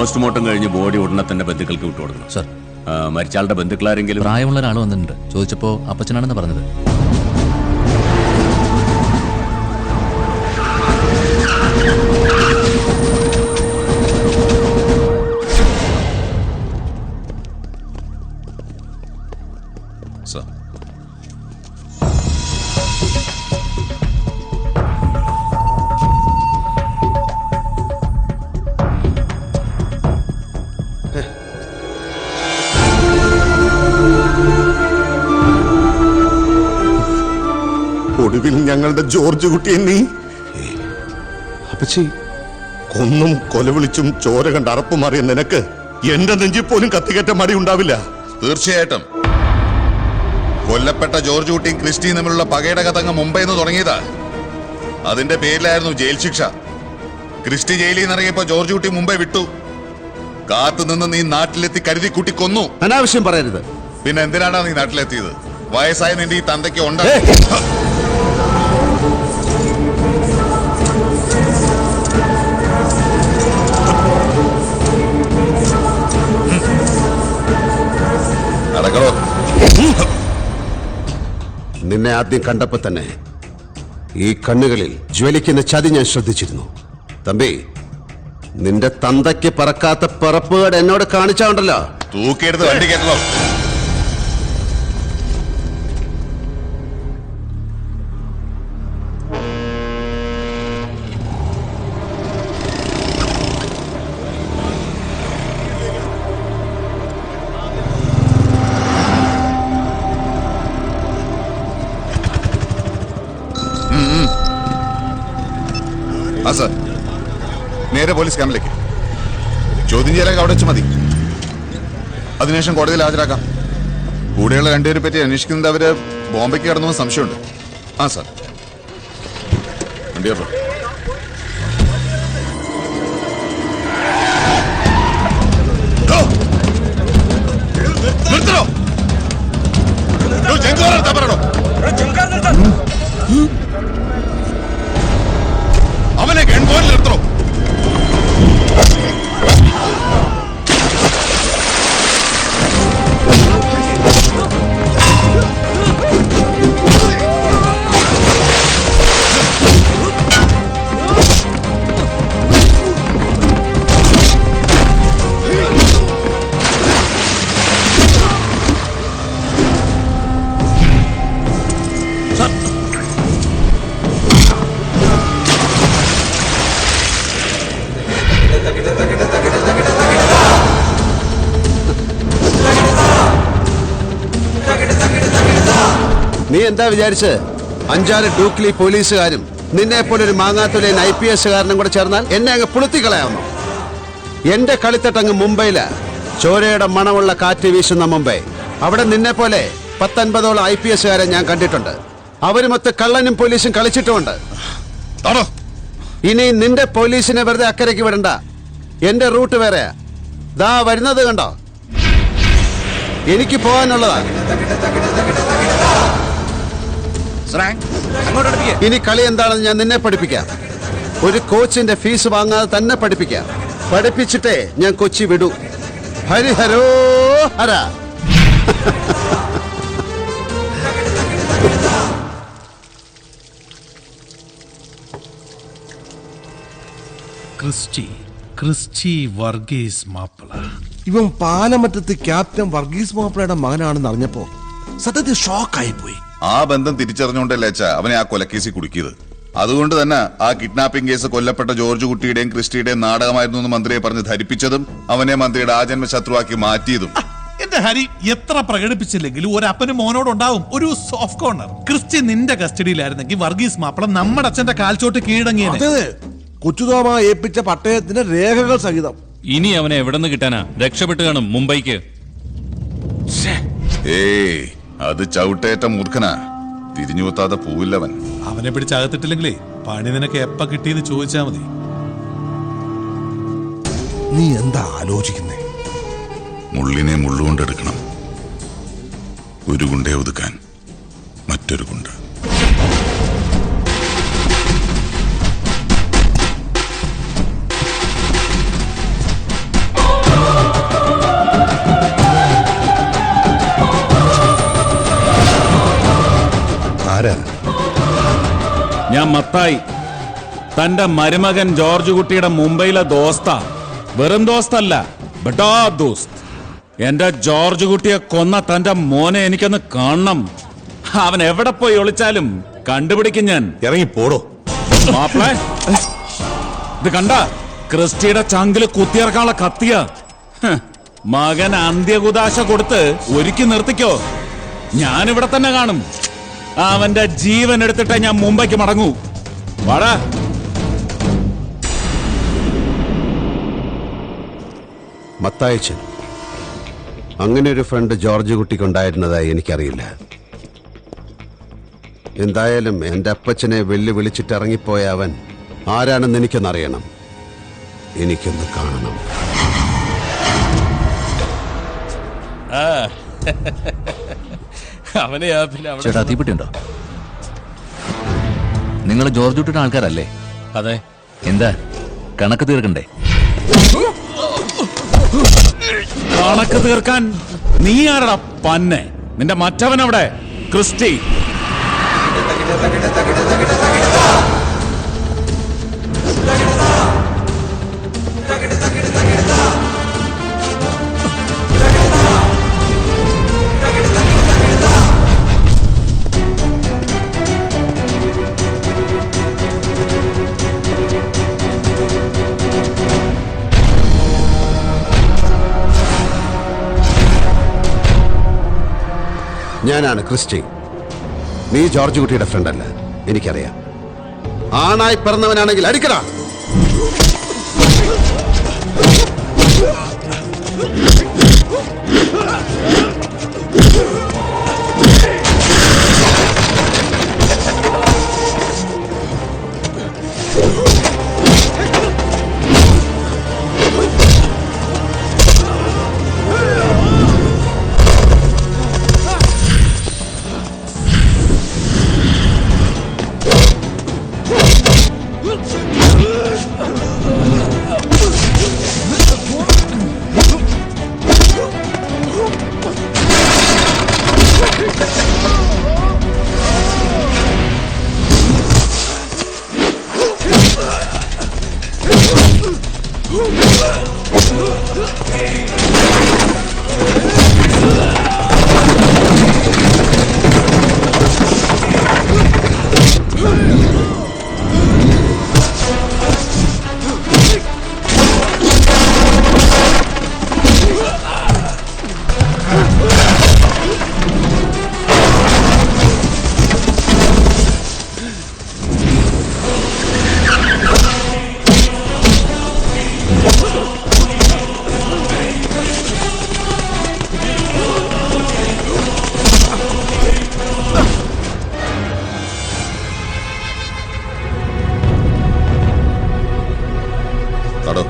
Postmortem കഴിഞ്ഞ് body ഉടനെ തന്നെ ബന്ധുക്കൾക്ക് വിട്ടുകൊടുക്കണം. സർ, മരിച്ചാളുടെ ബന്ധുക്കളാരെങ്കിലും? പ്രായമുള്ള ഒരാൾ വന്നിട്ടുണ്ട്. ചോദിച്ചപ്പോൾ അപ്പച്ചനാണെന്ന് പറഞ്ഞത്. സർ, ഒടുവിൽ ഞങ്ങളുടെ ജോർജ് കുട്ടിയെ നീ അപ്പച്ചി കൊന്നും കൊലവിളിച്ചും ചോര കണ്ട് അറപ്പുമാറിയ നിനക്ക് എന്റെ നെഞ്ചിൽ പോലും കത്തികേറ്റ മടി ഉണ്ടാവില്ല. തീർച്ചയായിട്ടും കൊല്ലപ്പെട്ട ജോർജ് കുട്ടിയും ക്രിസ്റ്റിയും തമ്മിലുള്ള പകയുടെ കഥ അങ്ങ് മുംബൈയിൽ നിന്ന് തുടങ്ങിയതാ. അതിന്റെ പേരിലായിരുന്നു ജയിൽ ശിക്ഷ. ക്രിസ്റ്റി ജയിലിൽ നിന്ന് ഇറങ്ങിയപ്പോ ജോർജ് കുട്ടി മുംബൈ വിട്ടു. കാത്തുനിന്ന് നീ നാട്ടിലെത്തി കരുതി കൂട്ടി കൊന്നു. അനാവശ്യം പറയരുത്. പിന്നെ എന്തിനാണ് നീ നാട്ടിലെത്തിയത്? വയസ്സായ നിന്റെ ഈ തന്തയ്ക്ക് ഉണ്ട്. നിന്നെ ആദ്യം കണ്ടപ്പോ തന്നെ ഈ കണ്ണുകളിൽ ജ്വലിക്കുന്ന ചതി ഞാൻ ശ്രദ്ധിച്ചിരുന്നു. തമ്പി, നിന്റെ തന്തയ്ക്ക് പറക്കാത്ത പറപ്പുകേട് എന്നോട് കാണിച്ചാണ്ടല്ലോ. തൂക്കിയെടുത്ത് വണ്ടി കേട്ടല്ലോ. സർ, നേരെ പോലീസ് ക്യാമ്പിലേക്ക്. ചോദ്യം ചെയ്യലൊക്കെ അവിടെ വെച്ച് മതി. അതിനുശേഷം കോടതിയിൽ ഹാജരാക്കാം. കൂടെയുള്ള രണ്ടുപേരെ പറ്റി അന്വേഷിക്കുന്നത് അവര് ബോംബെക്ക് കടന്നു സംശയമുണ്ട്. ആ സാർ, വണ്ടിയോ അവനെ ഗൺപോയിന്റ് നിർത്തണോ? നീ എന്താ വിചാരിച്ച് 5-6 ഡൂക്ലി പോലീസുകാരും നിന്നെ പോലെ ഒരു മാങ്ങാത്തുലൻ IPS കാരനും കൂടെ ചേർന്നാൽ എന്നെ അങ്ങ് പുളുത്തിക്കളയാവുന്നു? എന്റെ കളിത്തട്ടങ്ങ് മുംബൈയില് ചോരയുടെ മണമുള്ള കാറ്റ് വീശുന്ന മുംബൈ. അവിടെ നിന്നെ പോലെ 10-50ഓളം IPS കാരെ ഞാൻ കണ്ടിട്ടുണ്ട്. അവരുമൊത്ത് കള്ളനും പോലീസും കളിച്ചിട്ടുമുണ്ട്. ഇനി നിന്റെ പോലീസിനെ വെറുതെ അക്കരയ്ക്ക് വിടണ്ട. എന്റെ റൂട്ട് വേറെയാ. ദാ വരുന്നത് കണ്ടോ? എനിക്ക് പോകാനുള്ളതാ. ഇനി കളി എന്താണെന്ന് ഞാൻ നിന്നെ പഠിപ്പിക്കാം. ഒരു കോച്ചിന്റെ ഫീസ് വാങ്ങാതെ തന്നെ പഠിപ്പിക്കാം. പഠിപ്പിച്ചിട്ടേ ഞാൻ കൊച്ചി വിടൂ. ഹരിഹരോ ഹര. ക്രിസ്റ്റി വർഗീസ് മാപ്പിള. ഇവൻ പാലമറ്റത്ത് ക്യാപ്റ്റൻ വർഗീസ് മാപ്പിളയുടെ മകനാണെന്ന് അറിഞ്ഞപ്പോ സത്യത്തിൽ ഷോക്കായി പോയി. ആ ബന്ധം തിരിച്ചറിഞ്ഞുകൊണ്ടല്ലേ അച്ഛാ അവനെ ആ കൊലക്കേസിൽ കുടുക്കിയത്. അതുകൊണ്ട് തന്നെ ആ കിഡ്നാപ്പിംഗ് കേസ് കൊല്ലപ്പെട്ട ജോർജ് കുട്ടിയുടെയും ക്രിസ്റ്റിയുടെയും നാടകമായിരുന്നു എന്ന് മന്ത്രിയെ പറഞ്ഞ് ധരിപ്പിച്ചതും അവനെ മന്ത്രിയുടെ ആജന്മ ശത്രുവാക്കി മാറ്റിയതും. എന്റെ ഹരി, എത്ര പ്രകടിപ്പിച്ചില്ലെങ്കിലും ഒരു അപ്പനും മോനോടുണ്ടാവും ഒരു സോഫ്റ്റ് കോർണർ. ക്രിസ്റ്റി നിന്റെ കസ്റ്റഡിയിലായിരുന്നെങ്കിൽ വർഗീസ് മാപ്പിള നമ്മുടെ അച്ഛന്റെ കാൽച്ചോട്ട് കീഴടങ്ങിയത്. കൊച്ചുതോമ ഏൽപ്പിച്ച പട്ടയത്തിന്റെ രേഖകൾ സഹിതം. ഇനി അവനെ എവിടെ നിന്ന് കിട്ടാനാ? രക്ഷപ്പെട്ട് കാണും മുംബൈക്ക്. ഏയ്, അത് ചവിട്ടേറ്റ മൂർഖനാ. തിരിഞ്ഞു കുത്താതെ പോവില്ലവൻ. അവനെ പിടിച്ചകത്തിട്ടില്ലെങ്കിലേ പണി നിനക്ക് എപ്പ കിട്ടിയെന്ന് ചോദിച്ചാ മതി. നീ എന്താ ആലോചിക്കുന്നേ? മുള്ളിനെ മുള്ളുകൊണ്ടെടുക്കണം. ഒരു ഗുണ്ടയെ ഒതുക്കാൻ മറ്റൊരു ഗുണ്ട. ആരാ? ഞാൻ മത്തായി, തന്റെ മരുമകൻ ജോർജ് കുട്ടിയുടെ മുംബൈയിലെ ദോസ്ത. വെറും ദോസ്തല്ല, ബട്ടാ ദോസ്ത്. എന്റെ ജോർജ് കുട്ടിയെ കൊന്ന തന്റെ മോനെ എനിക്കൊന്ന് കാണണം. അവൻ എവിടെ പോയി ഒളിച്ചാലും കണ്ടുപിടിക്കും ഞാൻ. ഇറങ്ങി പോടോ. മാപ്പിളെ, ഇത് കണ്ട ക്രിസ്റ്റിയുടെ ചങ്കില് കുത്തിയിറക്കാനുള്ള കത്തിയ. മകൻ അന്ത്യകുദാശ കൊടുത്ത് ഒരുക്കി നിർത്തിക്കോ. ഞാനിവിടെ തന്നെ കാണും. അവന്റെ ജീവൻ എടുത്തിട്ടേ ഞാൻ മുംബൈക്ക് മടങ്ങൂ. വാടാ. മത്തായച്ചൻ, അങ്ങനെ ഒരു ഫ്രണ്ട് ജോർജ് കുട്ടിക്കുണ്ടായിരുന്നതായി എനിക്കറിയില്ല. എന്തായാലും എന്റെ അപ്പച്ചനെ വെല്ലുവിളിച്ചിട്ട് ഇറങ്ങിപ്പോയ അവൻ ആരാണെന്ന് എനിക്കൊന്നറിയണം. എനിക്കൊന്ന് കാണണം. ചേട്ടാ, തീപ്പെട്ടിയുണ്ടോ? നിങ്ങൾ ജോർജ് കുട്ടിയുടെ ആൾക്കാരല്ലേ? അതെ. എന്താ കണക്ക് തീർക്കണ്ടേ? കണക്ക് തീർക്കാൻ നീ ആരടാ പന്നെ? നിന്റെ മറ്റവനവിടെ ക്രിസ്റ്റി. ഞാനാണ് ക്രിസ്റ്റി. നീ ജോർജ് കുട്ടിയുടെ ഫ്രണ്ടല്ല, എനിക്കറിയാം. ആണായി പിറന്നവനാണെങ്കിൽ അടിക്കടാ. നടോ.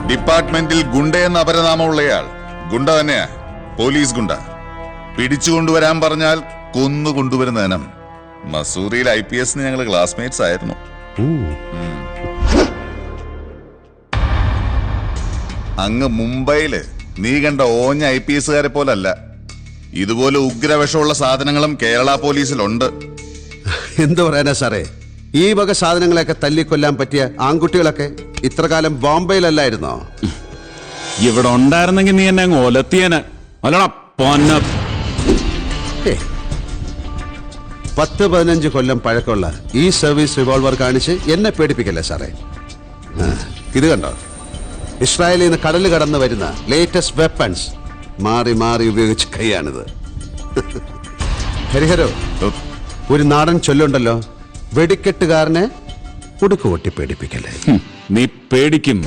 ഡിപ്പാർട്ട്മെന്റിൽ ഗുണ്ടയെന്ന് അപരനാമമുള്ളയാൾ ഗുണ്ട തന്നെയാ. പോലീസ് ഗുണ്ട. പിടിച്ചുകൊണ്ടുവരാൻ പറഞ്ഞാൽ കൊന്നു കൊണ്ടുവരുന്ന ഇനം. മസൂറിയിൽ IPS ഞങ്ങൾ ക്ലാസ്മേറ്റ്സ് ആയിരുന്നു. അങ്ങ് മുംബൈയില് നീ കണ്ട ഓഞ്ഞ IPSകാരെ പോലല്ല. ഇതുപോലെ ഉഗ്രവിഷമുള്ള സാധനങ്ങളും കേരള പോലീസിലുണ്ട്. എന്തു പറയാനാ സാറേ, ഈ വക സാധനങ്ങളെയൊക്കെ തല്ലിക്കൊല്ലാൻ പറ്റിയ ആൺകുട്ടികളൊക്കെ ഇത്ര കാലം ബോംബെയിലല്ലായിരുന്നോ? ഇവിടെ ഉണ്ടായിരുന്നെങ്കിൽ നീ എന്നെ അങ്ങ് ഒലത്തിയന്. അല്ലടാ പൊന്ന. 10-15 കൊല്ലം പഴക്കമുള്ള ഈ സർവീസ് റിവോൾവർ കാണിച്ച് എന്നെ പേടിപ്പിക്കല്ലേ സാറേ. ഇത് കണ്ടോ, ഇസ്രായേലിൽ നിന്ന് കടൽ കടന്നു വരുന്ന ലേറ്റസ്റ്റ് വെപ്പൺസ് മാറി മാറി ഉപയോഗിച്ച കൈയാണിത്. ഹരിഹരോ, ഒരു നാടൻ ചൊല്ലുണ്ടല്ലോ, വെടിക്കെട്ടുകാരനെ ഉടുക്കുകൊട്ടി പേടിപ്പിക്കല്ലേ. നീ പേടിക്കും,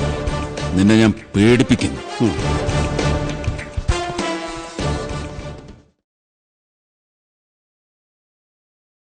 നിന്നെ ഞാൻ പേടിപ്പിക്കും.